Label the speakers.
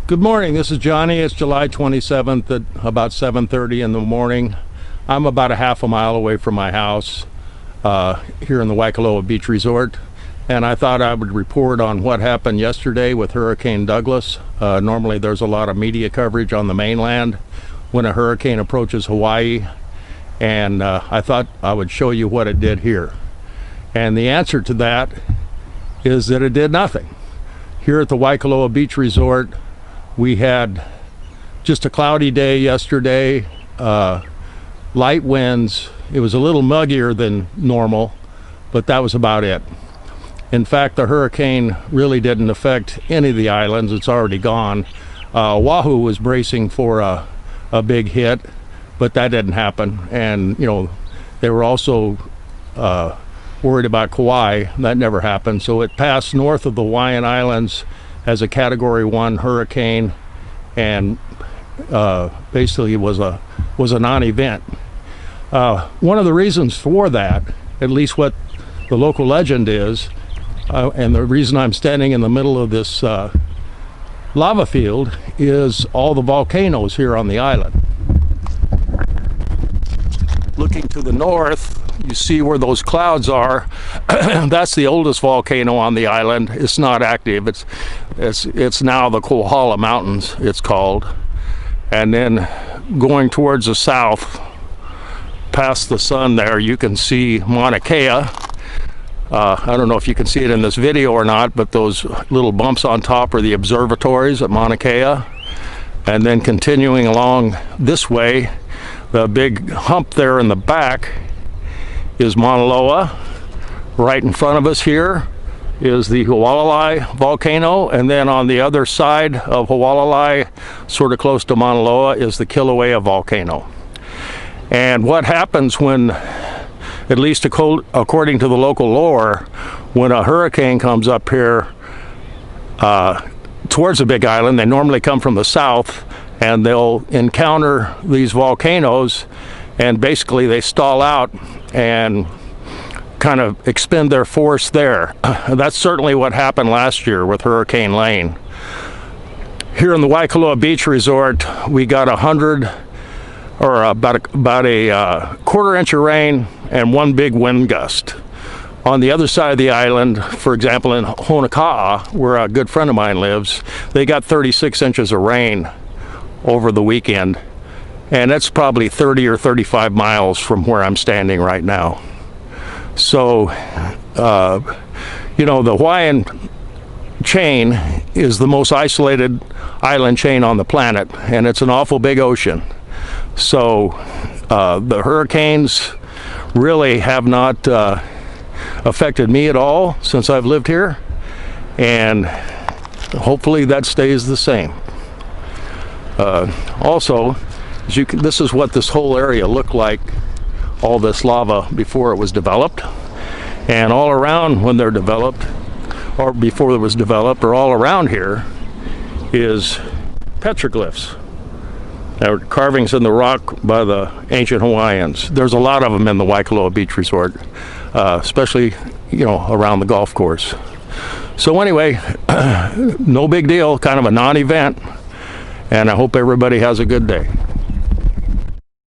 Speaker 1: Good morning, this is Johnny. It's July 27th at about 7:30 in the morning. I'm about a half a mile away from my house here in the Waikoloa Beach Resort, and I thought I would report on what happened yesterday with Hurricane Douglas. Normally there's a lot of media coverage on the mainland when a hurricane approaches Hawaii, and I thought I would show you what it did here. And the answer to that is that it did nothing. Here at the Waikoloa Beach Resort, we had just a cloudy day yesterday, light winds. It was a little muggier than normal, but that was about it. In fact, the hurricane really didn't affect any of the islands. It's already gone. Oahu was bracing for a big hit, but that didn't happen. And, you know, they were also worried about Kauai. That never happened. So it passed north of the Hawaiian Islands as a Category 1 hurricane, and basically was a non-event. One of the reasons for that, at least what the local legend is, and the reason I'm standing in the middle of this lava field, is all the volcanoes here on the island. Looking to the north, you see where those clouds are. That's the oldest volcano on the island. It's not active. It's now the Kohala Mountains, it's called. And then going towards the south, past the sun there, you can see Mauna Kea. I don't know if you can see it in this video or not, but those little bumps on top are the observatories at Mauna Kea. And then continuing along this way, the big hump there in the back is Mauna Loa. Right in front of us here is the Hualalai volcano, and then on the other side of Hualalai, sort of close to Mauna Loa, is the Kilauea volcano. And what happens when, at least according to the local lore, when a hurricane comes up here towards the Big Island, they normally come from the south, and they'll encounter these volcanoes, and basically they stall out and kind of expend their force there. That's certainly what happened last year with Hurricane Lane. Here in the Waikoloa Beach Resort, we got about a quarter inch of rain and one big wind gust. On the other side of the island, for example in Honoka'a, where a good friend of mine lives, they got 36 inches of rain over the weekend, and that's probably 30 or 35 miles from where I'm standing right now. So, you know, the Hawaiian chain is the most isolated island chain on the planet, and it's an awful big ocean. So the hurricanes really have not affected me at all since I've lived here, and hopefully that stays the same. Also, this is what this whole area looked like, all this lava before it was developed. And all around when they're developed, or before it was developed, or all around here, is petroglyphs. There are carvings in the rock by the ancient Hawaiians. There's a lot of them in the Waikoloa Beach Resort, especially, you know, around the golf course. So anyway, no big deal, kind of a non-event, and I hope everybody has a good day.